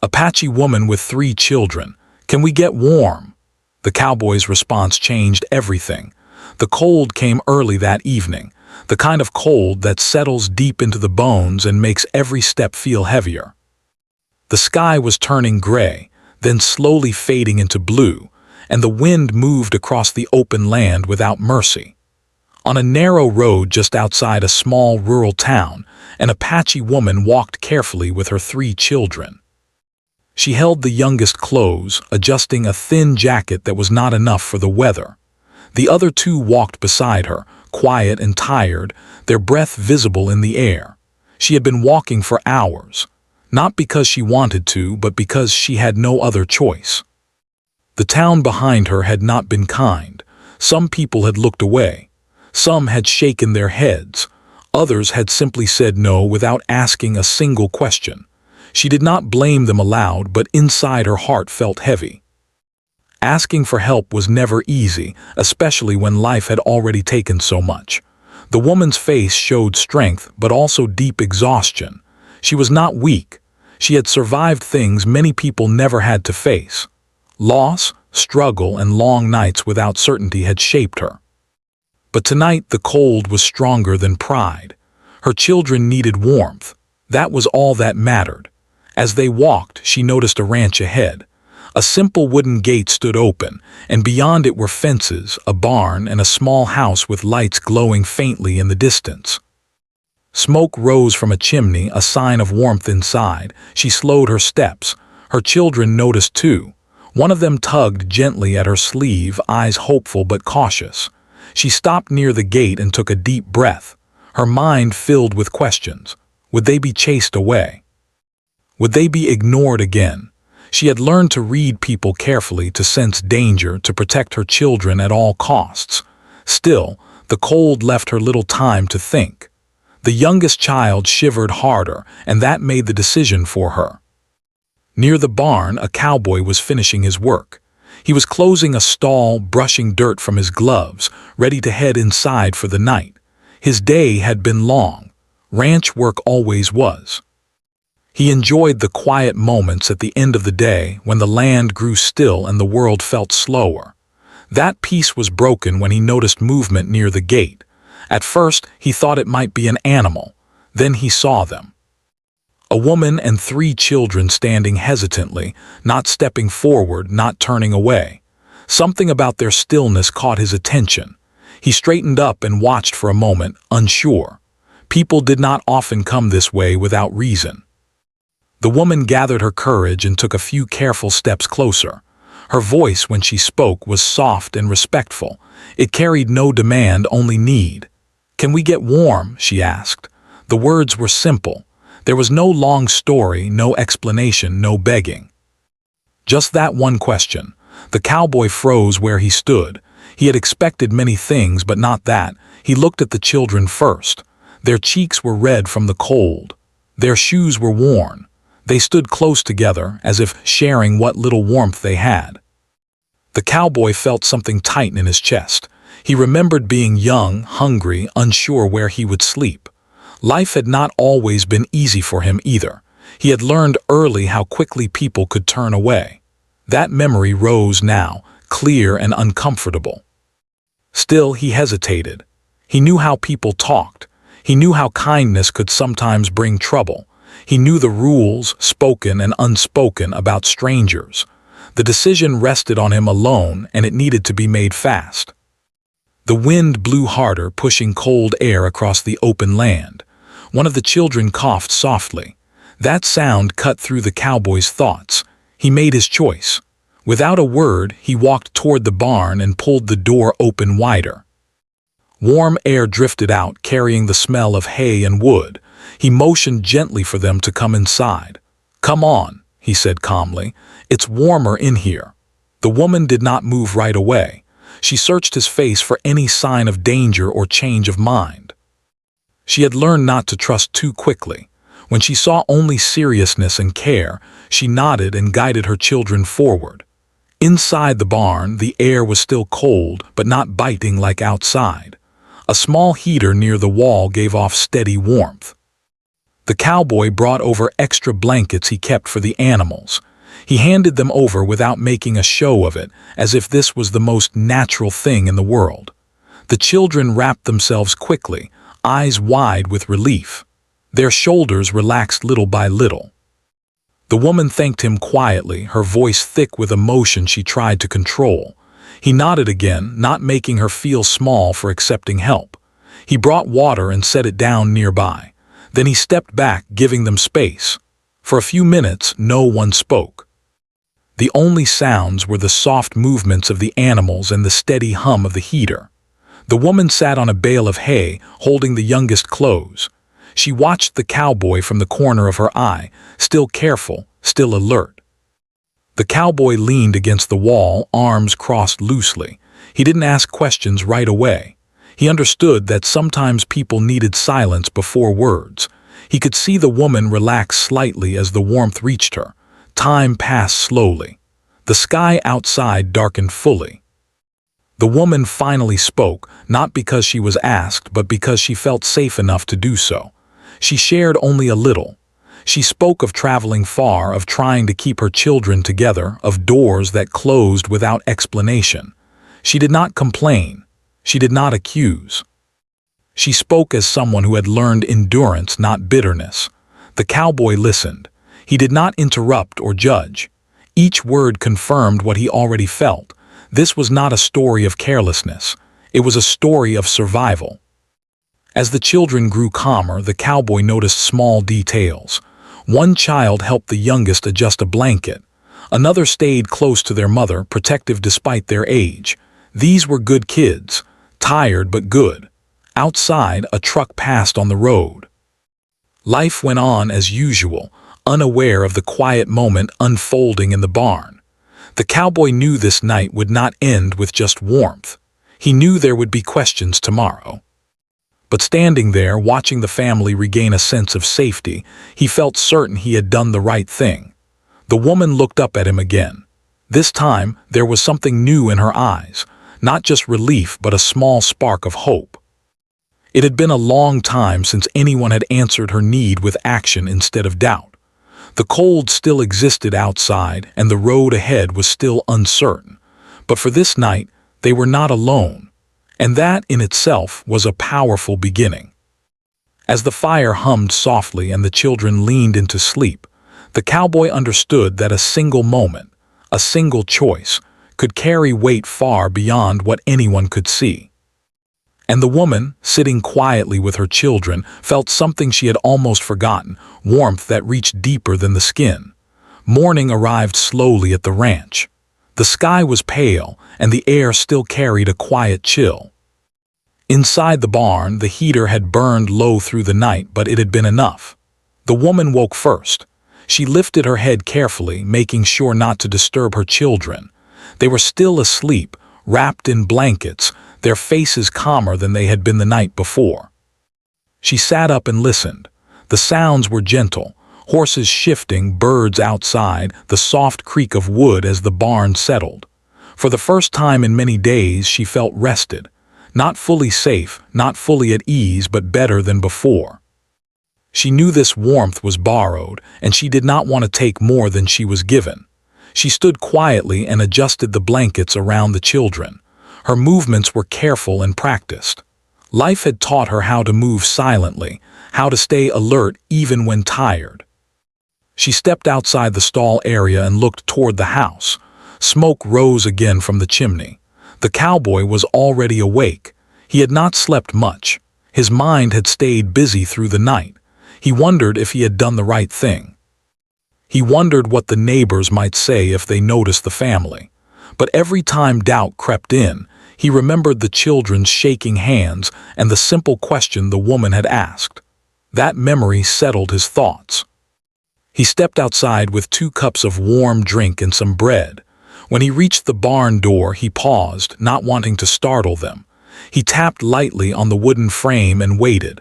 Apache woman with 3 children. Can we get warm? The cowboy's response changed everything. The cold came early that evening, the kind of cold that settles deep into the bones and makes every step feel heavier. The sky was turning gray, then slowly fading into blue, and the wind moved across the open land without mercy. On a narrow road just outside a small rural town, an Apache woman walked carefully with her 3 children. She held the youngest close, adjusting a thin jacket that was not enough for the weather. The other 2 walked beside her, quiet and tired, their breath visible in the air. She had been walking for hours, not because she wanted to, but because she had no other choice. The town behind her had not been kind. Some people had looked away. Some had shaken their heads. Others had simply said no without asking a single question. She did not blame them aloud, but inside her heart felt heavy. Asking for help was never easy, especially when life had already taken so much. The woman's face showed strength, but also deep exhaustion. She was not weak. She had survived things many people never had to face. Loss, struggle, and long nights without certainty had shaped her. But tonight the cold was stronger than pride. Her children needed warmth. That was all that mattered. As they walked, she noticed a ranch ahead. A simple wooden gate stood open, and beyond it were fences, a barn, and a small house with lights glowing faintly in the distance. Smoke rose from a chimney, a sign of warmth inside. She slowed her steps. Her children noticed too. One of them tugged gently at her sleeve, eyes hopeful but cautious. She stopped near the gate and took a deep breath, her mind filled with questions. Would they be chased away? Would they be ignored again? She had learned to read people carefully, to sense danger, to protect her children at all costs. Still, the cold left her little time to think. The youngest child shivered harder, and that made the decision for her. Near the barn, a cowboy was finishing his work. He was closing a stall, brushing dirt from his gloves, ready to head inside for the night. His day had been long. Ranch work always was. He enjoyed the quiet moments at the end of the day when the land grew still and the world felt slower. That peace was broken when he noticed movement near the gate. At first, he thought it might be an animal. Then he saw them. A woman and 3 children standing hesitantly, not stepping forward, not turning away. Something about their stillness caught his attention. He straightened up and watched for a moment, unsure. People did not often come this way without reason. The woman gathered her courage and took a few careful steps closer. Her voice, when she spoke, was soft and respectful. It carried no demand, only need. "Can we get warm?" she asked. The words were simple. There was no long story, no explanation, no begging. Just that one question. The cowboy froze where he stood. He had expected many things, but not that. He looked at the children first. Their cheeks were red from the cold. Their shoes were worn. They stood close together, as if sharing what little warmth they had. The cowboy felt something tighten in his chest. He remembered being young, hungry, unsure where he would sleep. Life had not always been easy for him either. He had learned early how quickly people could turn away. That memory rose now, clear and uncomfortable. Still, he hesitated. He knew how people talked. He knew how kindness could sometimes bring trouble. He knew the rules, spoken and unspoken, about strangers. The decision rested on him alone, and it needed to be made fast. The wind blew harder, pushing cold air across the open land. One of the children coughed softly. That sound cut through the cowboy's thoughts. He made his choice. Without a word, he walked toward the barn and pulled the door open wider. Warm air drifted out, carrying the smell of hay and wood. He motioned gently for them to come inside. "Come on," he said calmly. "It's warmer in here." The woman did not move right away. She searched his face for any sign of danger or change of mind. She had learned not to trust too quickly. When she saw only seriousness and care, she nodded and guided her children forward. Inside the barn, the air was still cold, but not biting like outside. A small heater near the wall gave off steady warmth. The cowboy brought over extra blankets he kept for the animals. He handed them over without making a show of it, as if this was the most natural thing in the world. The children wrapped themselves quickly, eyes wide with relief. Their shoulders relaxed little by little. The woman thanked him quietly, her voice thick with emotion she tried to control. He nodded again, not making her feel small for accepting help. He brought water and set it down nearby. Then he stepped back, giving them space. For a few minutes, no one spoke. The only sounds were the soft movements of the animals and the steady hum of the heater. The woman sat on a bale of hay, holding the youngest close. She watched the cowboy from the corner of her eye, still careful, still alert. The cowboy leaned against the wall, arms crossed loosely. He didn't ask questions right away. He understood that sometimes people needed silence before words. He could see the woman relax slightly as the warmth reached her. Time passed slowly. The sky outside darkened fully. The woman finally spoke, not because she was asked, but because she felt safe enough to do so. She shared only a little. She spoke of traveling far, of trying to keep her children together, of doors that closed without explanation. She did not complain. She did not accuse. She spoke as someone who had learned endurance, not bitterness. The cowboy listened. He did not interrupt or judge. Each word confirmed what he already felt. This was not a story of carelessness. It was a story of survival. As the children grew calmer, the cowboy noticed small details. One child helped the youngest adjust a blanket. Another stayed close to their mother, protective despite their age. These were good kids, tired but good. Outside, a truck passed on the road. Life went on as usual, unaware of the quiet moment unfolding in the barn. The cowboy knew this night would not end with just warmth. He knew there would be questions tomorrow. But standing there, watching the family regain a sense of safety, he felt certain he had done the right thing. The woman looked up at him again. This time, there was something new in her eyes, not just relief but a small spark of hope. It had been a long time since anyone had answered her need with action instead of doubt. The cold still existed outside, and the road ahead was still uncertain. But for this night, they were not alone. And that in itself was a powerful beginning. As the fire hummed softly and the children leaned into sleep, the cowboy understood that a single moment, a single choice, could carry weight far beyond what anyone could see. And the woman, sitting quietly with her children, felt something she had almost forgotten, warmth that reached deeper than the skin. Morning arrived slowly at the ranch. The sky was pale, and the air still carried a quiet chill. Inside the barn, the heater had burned low through the night, but it had been enough. The woman woke first. She lifted her head carefully, making sure not to disturb her children. They were still asleep, wrapped in blankets, their faces calmer than they had been the night before. She sat up and listened. The sounds were gentle, horses shifting, birds outside, the soft creak of wood as the barn settled. For the first time in many days, she felt rested. Not fully safe, not fully at ease, but better than before. She knew this warmth was borrowed, and she did not want to take more than she was given. She stood quietly and adjusted the blankets around the children. Her movements were careful and practiced. Life had taught her how to move silently, how to stay alert even when tired. She stepped outside the stall area and looked toward the house. Smoke rose again from the chimney. The cowboy was already awake. He had not slept much. His mind had stayed busy through the night. He wondered if he had done the right thing. He wondered what the neighbors might say if they noticed the family. But every time doubt crept in, he remembered the children's shaking hands and the simple question the woman had asked. That memory settled his thoughts. He stepped outside with 2 cups of warm drink and some bread. When he reached the barn door, he paused, not wanting to startle them. He tapped lightly on the wooden frame and waited.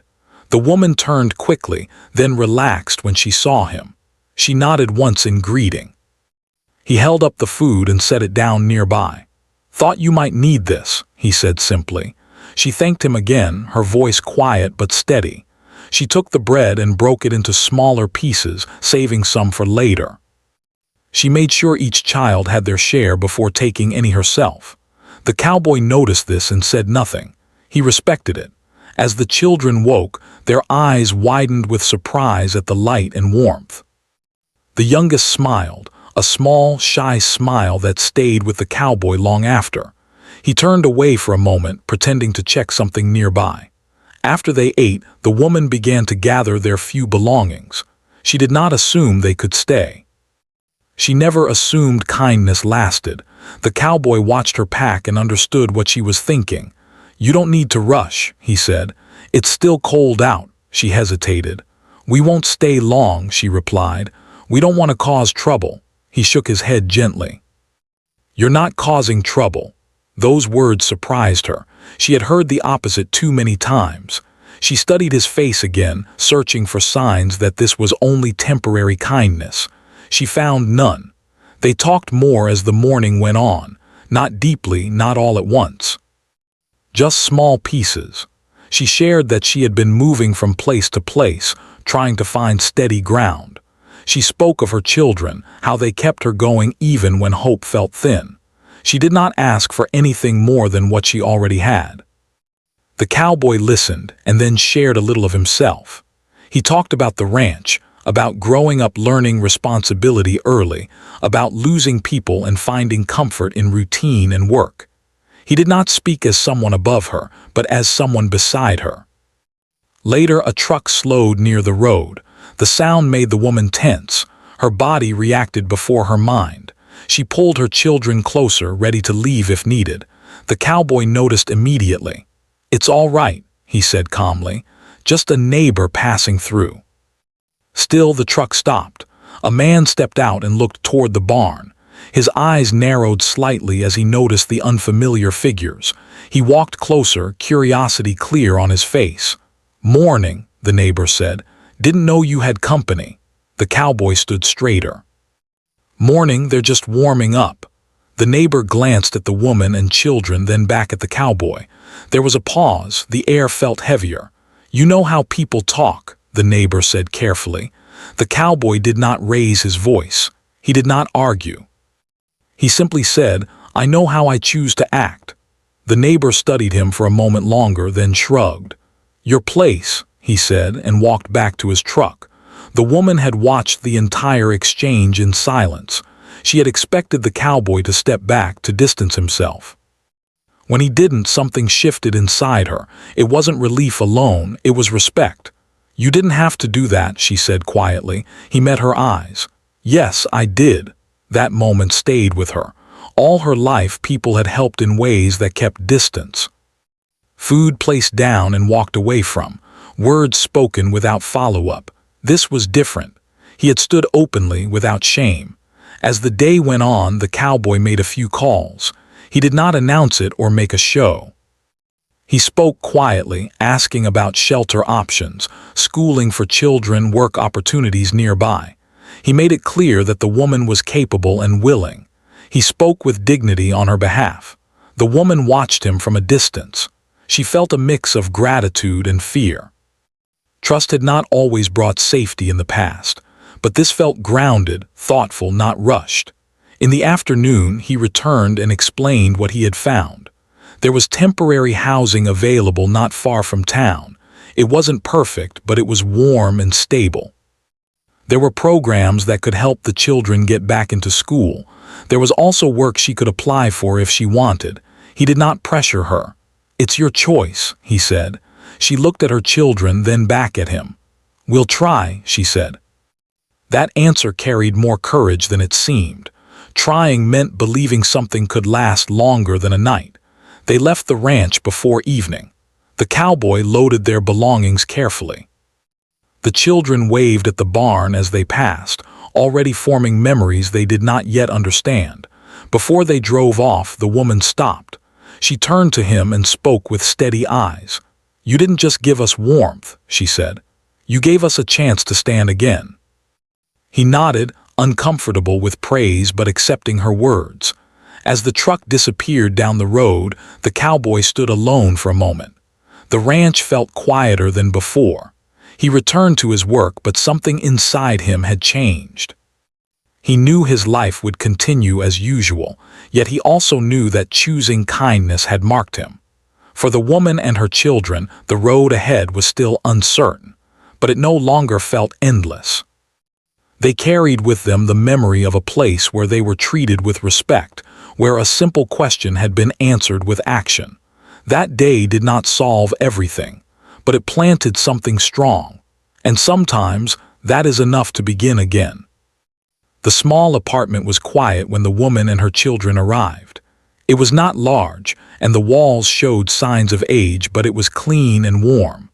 The woman turned quickly, then relaxed when she saw him. She nodded once in greeting. He held up the food and set it down nearby. "Thought you might need this," he said simply. She thanked him again, her voice quiet but steady. She took the bread and broke it into smaller pieces, saving some for later. She made sure each child had their share before taking any herself. The cowboy noticed this and said nothing. He respected it. As the children woke, their eyes widened with surprise at the light and warmth. The youngest smiled, a small, shy smile that stayed with the cowboy long after. He turned away for a moment, pretending to check something nearby. After they ate, the woman began to gather their few belongings. She did not assume they could stay. She never assumed kindness lasted. The cowboy watched her pack and understood what she was thinking. "You don't need to rush," he said. "It's still cold out." She hesitated. "We won't stay long," she replied. "We don't want to cause trouble." He shook his head gently. "You're not causing trouble." Those words surprised her. She had heard the opposite too many times. She studied his face again, searching for signs that this was only temporary kindness. She found none. They talked more as the morning went on, not deeply, not all at once. Just small pieces. She shared that she had been moving from place to place, trying to find steady ground. She spoke of her children, how they kept her going even when hope felt thin. She did not ask for anything more than what she already had. The cowboy listened and then shared a little of himself. He talked about the ranch, about growing up learning responsibility early, about losing people and finding comfort in routine and work. He did not speak as someone above her, but as someone beside her. Later, a truck slowed near the road. The sound made the woman tense. Her body reacted before her mind. She pulled her children closer, ready to leave if needed. The cowboy noticed immediately. "It's all right," he said calmly. "Just a neighbor passing through." Still, the truck stopped. A man stepped out and looked toward the barn. His eyes narrowed slightly as he noticed the unfamiliar figures. He walked closer, curiosity clear on his face. "Morning," the neighbor said. "Didn't know you had company." The cowboy stood straighter. "Morning, they're just warming up." The neighbor glanced at the woman and children, then back at the cowboy. There was a pause. The air felt heavier. "You know how people talk," the neighbor said carefully. The cowboy did not raise his voice. He did not argue. He simply said, "I know how I choose to act." The neighbor studied him for a moment longer, then shrugged. "Your place," he said, and walked back to his truck. The woman had watched the entire exchange in silence. She had expected the cowboy to step back, to distance himself. When he didn't, something shifted inside her. It wasn't relief alone, it was respect. "You didn't have to do that," she said quietly. He met her eyes. "Yes, I did." That moment stayed with her. All her life, people had helped in ways that kept distance. Food placed down and walked away from. Words spoken without follow-up. This was different. He had stood openly, without shame. As the day went on, the cowboy made a few calls. He did not announce it or make a show. He spoke quietly, asking about shelter options, schooling for children, work opportunities nearby. He made it clear that the woman was capable and willing. He spoke with dignity on her behalf. The woman watched him from a distance. She felt a mix of gratitude and fear. Trust had not always brought safety in the past, but this felt grounded, thoughtful, not rushed. In the afternoon, he returned and explained what he had found. There was temporary housing available not far from town. It wasn't perfect, but it was warm and stable. There were programs that could help the children get back into school. There was also work she could apply for if she wanted. He did not pressure her. "It's your choice," he said. She looked at her children, then back at him. "We'll try," she said. That answer carried more courage than it seemed. Trying meant believing something could last longer than a night. They left the ranch before evening. The cowboy loaded their belongings carefully. The children waved at the barn as they passed, already forming memories they did not yet understand. Before they drove off, the woman stopped. She turned to him and spoke with steady eyes. "You didn't just give us warmth," she said. "You gave us a chance to stand again." He nodded, uncomfortable with praise but accepting her words. As the truck disappeared down the road, the cowboy stood alone for a moment. The ranch felt quieter than before. He returned to his work, but something inside him had changed. He knew his life would continue as usual, yet he also knew that choosing kindness had marked him. For the woman and her children, the road ahead was still uncertain, but it no longer felt endless. They carried with them the memory of a place where they were treated with respect, where a simple question had been answered with action. That day did not solve everything, but it planted something strong, and sometimes that is enough to begin again. The small apartment was quiet when the woman and her children arrived. It was not large, and the walls showed signs of age, but it was clean and warm.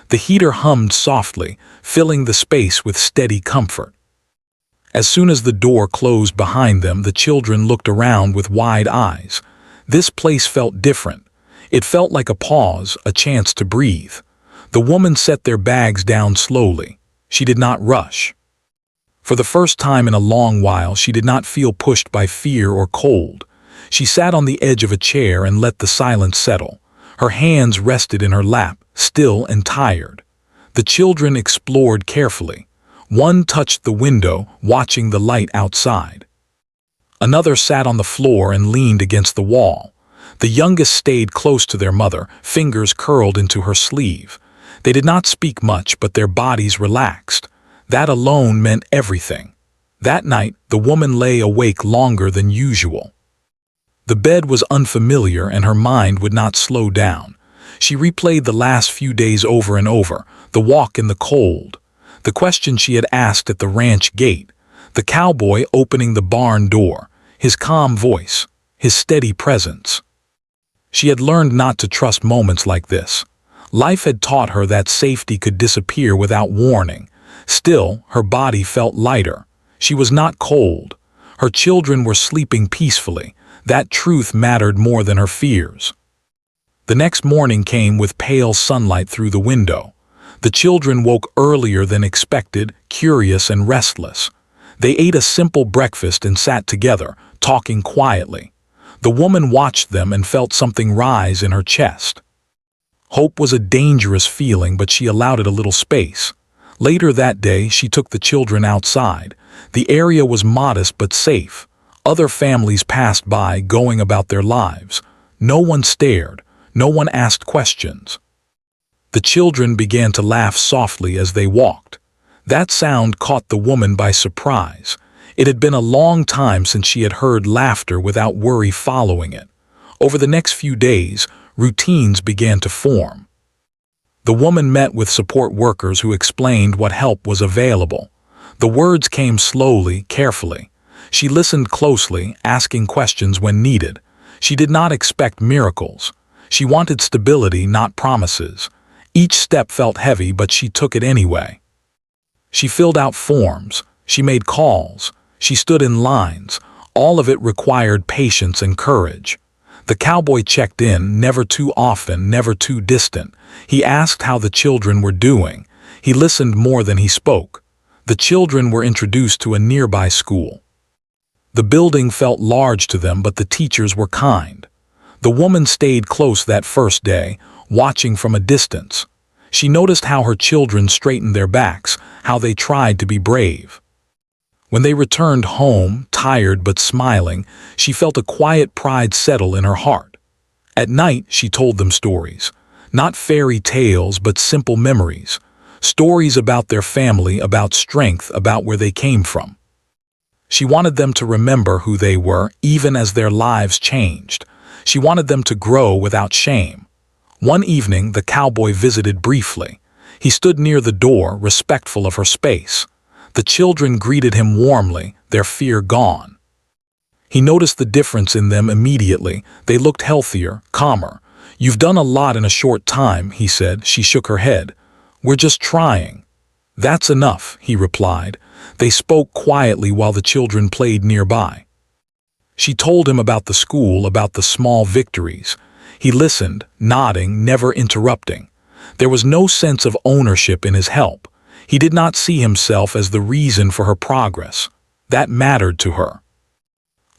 The heater hummed softly, filling the space with steady comfort. As soon as the door closed behind them, the children looked around with wide eyes. This place felt different. It felt like a pause, a chance to breathe. The woman set their bags down slowly. She did not rush. For the first time in a long while, she did not feel pushed by fear or cold. She sat on the edge of a chair and let the silence settle. Her hands rested in her lap, still and tired. The children explored carefully. One touched the window, watching the light outside. Another sat on the floor and leaned against the wall. The youngest stayed close to their mother, fingers curled into her sleeve. They did not speak much, but their bodies relaxed. That alone meant everything. That night, the woman lay awake longer than usual. The bed was unfamiliar, and her mind would not slow down. She replayed the last few days over and over, the walk in the cold, the question she had asked at the ranch gate, the cowboy opening the barn door, his calm voice, his steady presence. She had learned not to trust moments like this. Life had taught her that safety could disappear without warning. Still, her body felt lighter. She was not cold. Her children were sleeping peacefully. That truth mattered more than her fears. The next morning came with pale sunlight through the window. The children woke earlier than expected, curious and restless. They ate a simple breakfast and sat together, talking quietly. The woman watched them and felt something rise in her chest. Hope was a dangerous feeling, but she allowed it a little space. Later that day, she took the children outside. The area was modest but safe. Other families passed by, going about their lives. No one stared. No one asked questions. The children began to laugh softly as they walked. That sound caught the woman by surprise. It had been a long time since she had heard laughter without worry following it. Over the next few days, routines began to form. The woman met with support workers who explained what help was available. The words came slowly, carefully. She listened closely, asking questions when needed. She did not expect miracles. She wanted stability, not promises. Each step felt heavy, but she took it anyway. She filled out forms. She made calls. She stood in lines. All of it required patience and courage. The cowboy checked in, never too often, never too distant. He asked how the children were doing. He listened more than he spoke. The children were introduced to a nearby school. The building felt large to them, but the teachers were kind. The woman stayed close that first day, watching from a distance. She noticed how her children straightened their backs, how they tried to be brave. When they returned home, tired but smiling, she felt a quiet pride settle in her heart. At night, she told them stories. Not fairy tales, but simple memories. Stories about their family, about strength, about where they came from. She wanted them to remember who they were, even as their lives changed. She wanted them to grow without shame. One evening, the cowboy visited briefly. He stood near the door, respectful of her space. The children greeted him warmly, their fear gone. He noticed the difference in them immediately. They looked healthier, calmer. "You've done a lot in a short time," he said. She shook her head. "We're just trying." "That's enough," he replied. They spoke quietly while the children played nearby. She told him about the school, about the small victories. He listened, nodding, never interrupting. There was no sense of ownership in his help. He did not see himself as the reason for her progress. That mattered to her.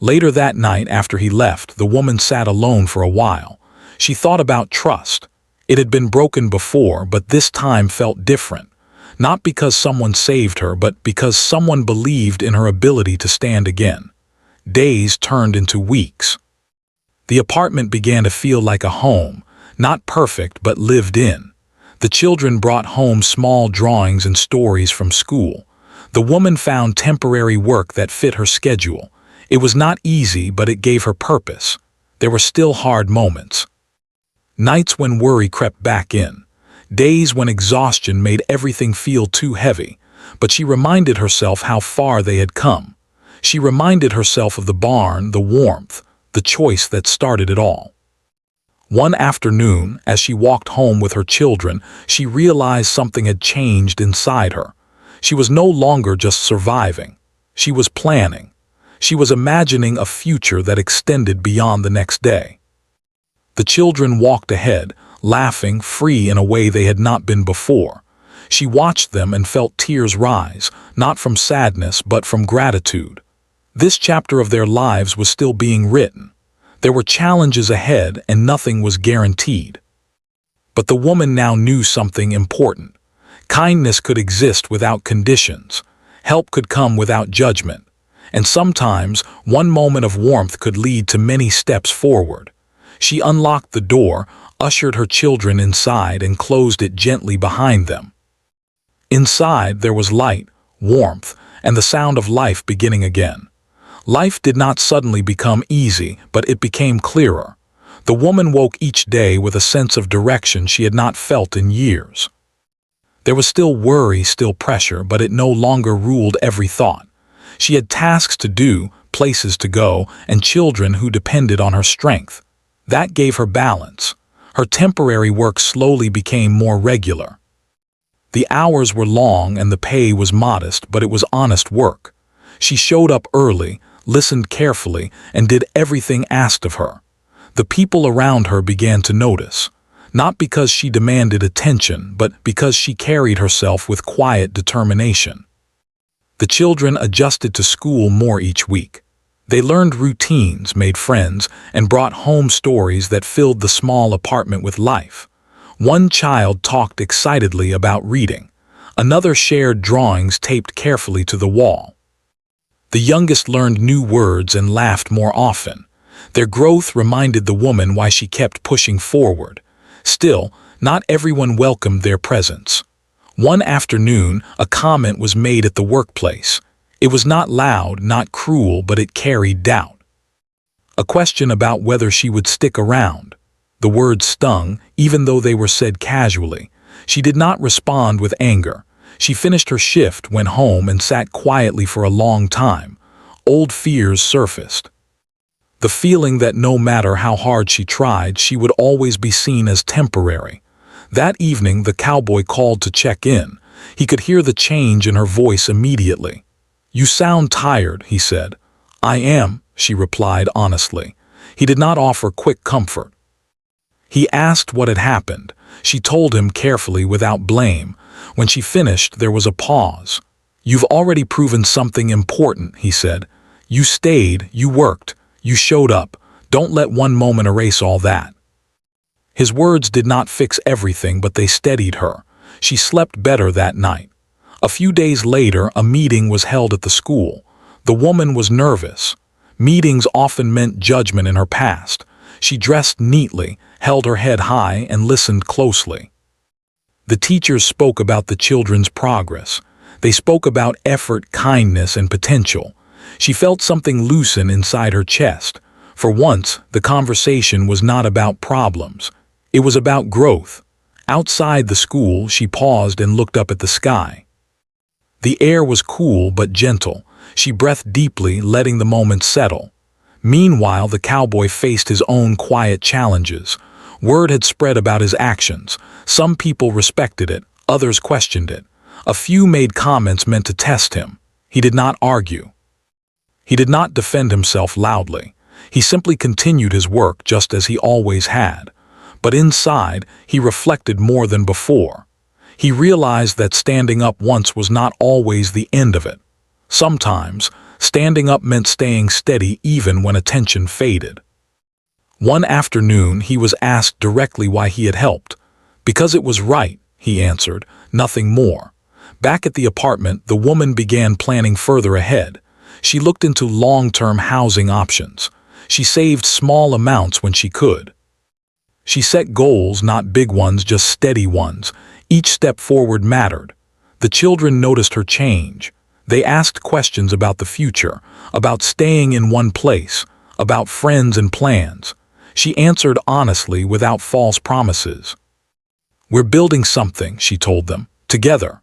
Later that night, after he left, the woman sat alone for a while. She thought about trust. It had been broken before, but this time felt different. not because someone saved her, but because someone believed in her ability to stand again. Days turned into weeks. The apartment began to feel like a home, not perfect but lived in. The children brought home small drawings and stories from school. The woman found temporary work that fit her schedule. It was not easy, but it gave her purpose. There were still hard moments. Nights when worry crept back in. Days when exhaustion made everything feel too heavy. But she reminded herself how far they had come. She reminded herself of the barn, the warmth, the choice that started it all. One afternoon, as she walked home with her children, she realized something had changed inside her. She was no longer just surviving. She was planning. She was imagining a future that extended beyond the next day. The children walked ahead, laughing, free in a way they had not been before. She watched them and felt tears rise, not from sadness but from gratitude. This chapter of their lives was still being written. There were challenges ahead and nothing was guaranteed. But the woman now knew something important. Kindness could exist without conditions. Help could come without judgment. And sometimes, one moment of warmth could lead to many steps forward. She unlocked the door, ushered her children inside, and closed it gently behind them. Inside, there was light, warmth, and the sound of life beginning again. Life did not suddenly become easy, but it became clearer. The woman woke each day with a sense of direction she had not felt in years. There was still worry, still pressure, but it no longer ruled every thought. She had tasks to do, places to go, and children who depended on her strength. That gave her balance. Her temporary work slowly became more regular. The hours were long and the pay was modest, but it was honest work. She showed up early, listened carefully, and did everything asked of her. The people around her began to notice, not because she demanded attention, but because she carried herself with quiet determination. The children adjusted to school more each week. They learned routines, made friends, and brought home stories that filled the small apartment with life. One child talked excitedly about reading. Another shared drawings taped carefully to the wall. The youngest learned new words and laughed more often. Their growth reminded the woman why she kept pushing forward. Still, not everyone welcomed their presence. One afternoon, a comment was made at the workplace. It was not loud, not cruel, but it carried doubt. A question about whether she would stick around. The words stung, even though they were said casually. She did not respond with anger. She finished her shift, went home, and sat quietly for a long time. Old fears surfaced. The feeling that no matter how hard she tried, she would always be seen as temporary. That evening, the cowboy called to check in. He could hear the change in her voice immediately. "You sound tired," he said. "I am," she replied honestly. He did not offer quick comfort. He asked what had happened. She told him carefully, without blame. When she finished, there was a pause. "You've already proven something important," he said. "You stayed, you worked, you showed up. Don't let one moment erase all that." His words did not fix everything, but they steadied her. She slept better that night. A few days later, a meeting was held at the school. The woman was nervous. Meetings often meant judgment in her past. She dressed neatly, held her head high, and listened closely. The teachers spoke about the children's progress. They spoke about effort, kindness, and potential. She felt something loosen inside her chest. For once, the conversation was not about problems. It was about growth. Outside the school, she paused and looked up at the sky. The air was cool but gentle. She breathed deeply, letting the moment settle. Meanwhile, the cowboy faced his own quiet challenges. Word had spread about his actions. Some people respected it, others questioned it. A few made comments meant to test him. He did not argue. He did not defend himself loudly. He simply continued his work just as he always had. But inside, he reflected more than before. He realized that standing up once was not always the end of it. Sometimes, standing up meant staying steady even when attention faded. One afternoon, he was asked directly why he had helped. "Because it was right," he answered, "nothing more." Back at the apartment, the woman began planning further ahead. She looked into long-term housing options. She saved small amounts when she could. She set goals, not big ones, just steady ones. Each step forward mattered. The children noticed her change. They asked questions about the future, about staying in one place, about friends and plans. She answered honestly without false promises. "We're building something," she told them, "together."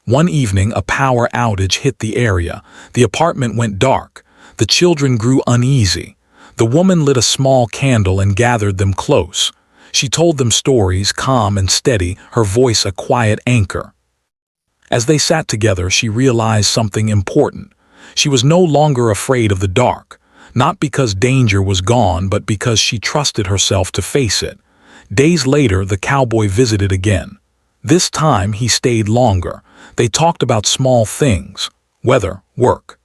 One evening, a power outage hit the area. The apartment went dark. The children grew uneasy. The woman lit a small candle and gathered them close. She told them stories, calm and steady, her voice a quiet anchor. As they sat together, she realized something important. She was no longer afraid of the dark, not because danger was gone, but because she trusted herself to face it. Days later, the cowboy visited again. This time, he stayed longer. They talked about small things: weather, work.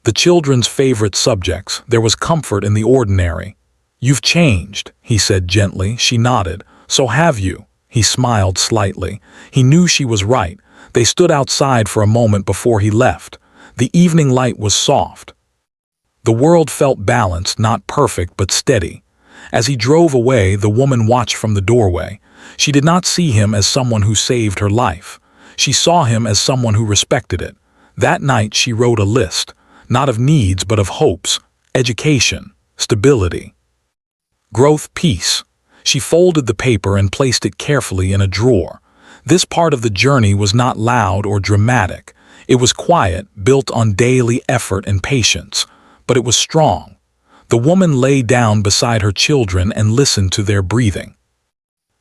The children's favorite subjects. There was comfort in the ordinary. "You've changed," he said gently. She nodded. "So have you." He smiled slightly. He knew she was right. They stood outside for a moment before he left. The evening light was soft. The world felt balanced, not perfect, but steady. As he drove away, the woman watched from the doorway. She did not see him as someone who saved her life. She saw him as someone who respected it. That night she wrote a list, not of needs but of hopes: education, stability, growth, peace. She folded the paper and placed it carefully in a drawer. This part of the journey was not loud or dramatic. It was quiet, built on daily effort and patience, but it was strong. The woman lay down beside her children and listened to their breathing.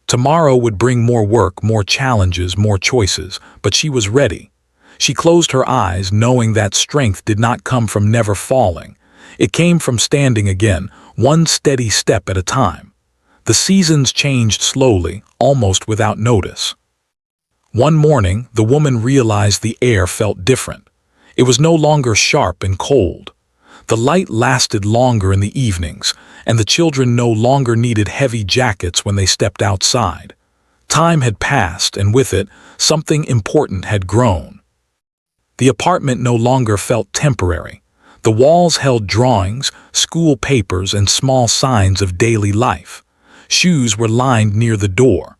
Tomorrow would bring more work, more challenges, more choices, but she was ready. She closed her eyes, knowing that strength did not come from never falling. It came from standing again, one steady step at a time. The seasons changed slowly, almost without notice. One morning, the woman realized the air felt different. It was no longer sharp and cold. The light lasted longer in the evenings, and the children no longer needed heavy jackets when they stepped outside. Time had passed, and with it, something important had grown. The apartment no longer felt temporary. The walls held drawings, school papers, and small signs of daily life. Shoes were lined near the door.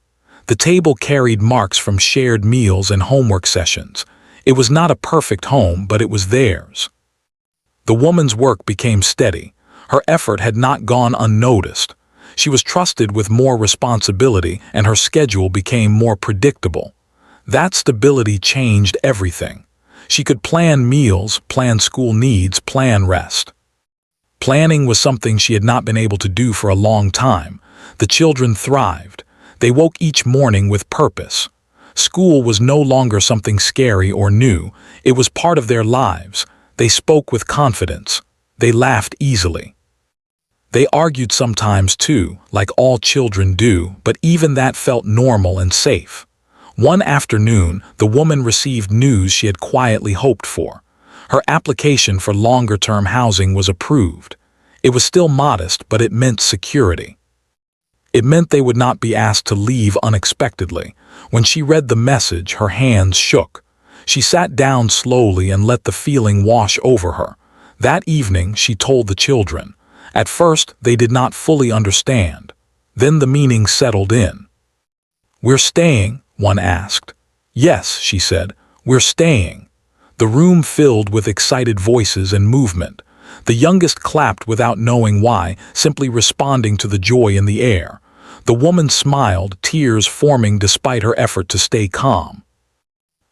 The table carried marks from shared meals and homework sessions. It was not a perfect home, but it was theirs. The woman's work became steady. Her effort had not gone unnoticed. She was trusted with more responsibility, and her schedule became more predictable. That stability changed everything. She could plan meals, plan school needs, plan rest. Planning was something she had not been able to do for a long time. The children thrived. They woke each morning with purpose. School was no longer something scary or new. It was part of their lives. They spoke with confidence. They laughed easily. They argued sometimes too, like all children do, but even that felt normal and safe. One afternoon, the woman received news she had quietly hoped for. Her application for longer-term housing was approved. It was still modest, but it meant security. It meant they would not be asked to leave unexpectedly. When she read the message, her hands shook. She sat down slowly and let the feeling wash over her. That evening, she told the children. At first, they did not fully understand. Then the meaning settled in. "We're staying?" one asked. "Yes," she said, "we're staying." The room filled with excited voices and movement. The youngest clapped without knowing why, simply responding to the joy in the air. The woman smiled, tears forming despite her effort to stay calm.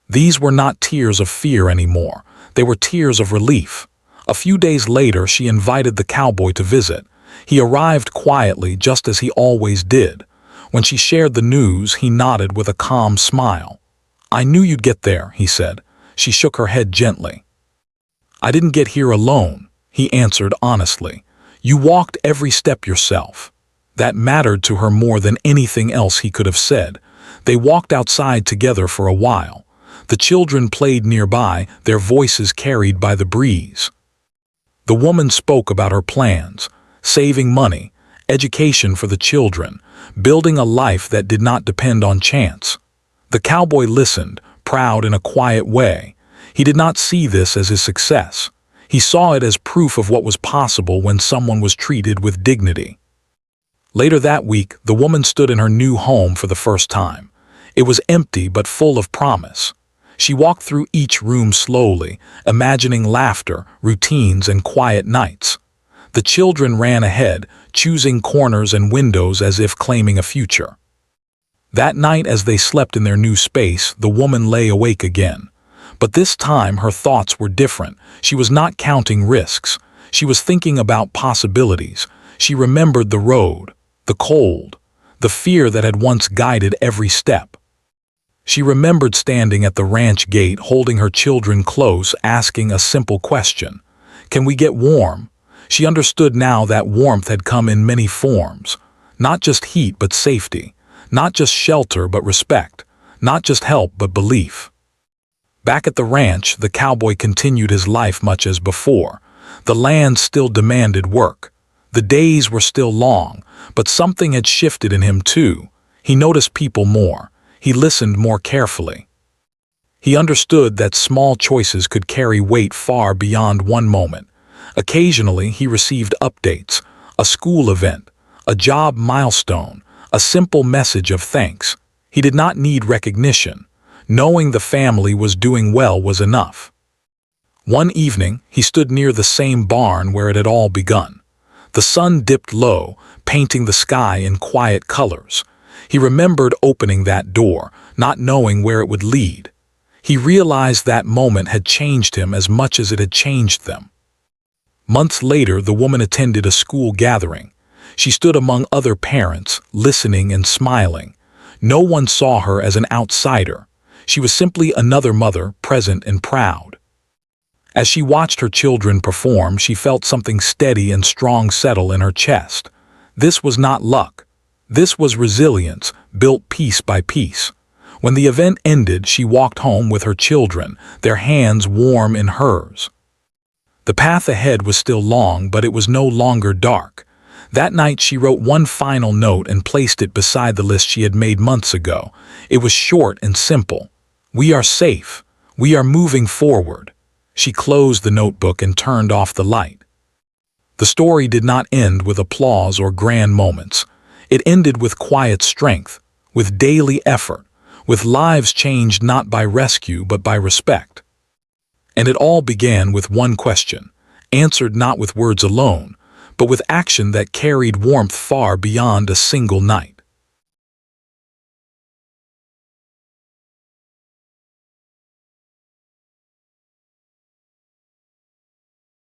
These were not tears of fear anymore. They were tears of relief. A few days later, she invited the cowboy to visit. He arrived quietly, just as he always did. When she shared the news, he nodded with a calm smile. "I knew you'd get there," he said. She shook her head gently. "I didn't get here alone," he answered honestly. "You walked every step yourself." That mattered to her more than anything else he could have said. They walked outside together for a while. The children played nearby, their voices carried by the breeze. The woman spoke about her plans: saving money, education for the children, building a life that did not depend on chance. The cowboy listened, proud in a quiet way. He did not see this as his success. He saw it as proof of what was possible when someone was treated with dignity. Later that week, the woman stood in her new home for the first time. It was empty but full of promise. She walked through each room slowly, imagining laughter, routines, and quiet nights. The children ran ahead, choosing corners and windows as if claiming a future. That night, as they slept in their new space, the woman lay awake again. But this time her thoughts were different. She was not counting risks. She was thinking about possibilities. She remembered the road, the cold, the fear that had once guided every step. She remembered standing at the ranch gate, holding her children close, asking a simple question. "Can we get warm?" She understood now that warmth had come in many forms. Not just heat but safety. Not just shelter but respect. Not just help but belief. Back at the ranch, the cowboy continued his life much as before. The land still demanded work. The days were still long, but something had shifted in him too. He noticed people more. He listened more carefully. He understood that small choices could carry weight far beyond one moment. Occasionally, he received updates, a school event, a job milestone, a simple message of thanks. He did not need recognition. Knowing the family was doing well was enough. One evening, he stood near the same barn where it had all begun. The sun dipped low, painting the sky in quiet colors. He remembered opening that door, not knowing where it would lead. He realized that moment had changed him as much as it had changed them. Months later, the woman attended a school gathering. She stood among other parents, listening and smiling. No one saw her as an outsider. She was simply another mother, present and proud. As she watched her children perform, she felt something steady and strong settle in her chest. This was not luck. This was resilience, built piece by piece. When the event ended, she walked home with her children, their hands warm in hers. The path ahead was still long, but it was no longer dark. That night she wrote one final note and placed it beside the list she had made months ago. It was short and simple. "We are safe. We are moving forward." She closed the notebook and turned off the light. The story did not end with applause or grand moments. It ended with quiet strength, with daily effort, with lives changed not by rescue but by respect. And it all began with one question, answered not with words alone, but with action that carried warmth far beyond a single night.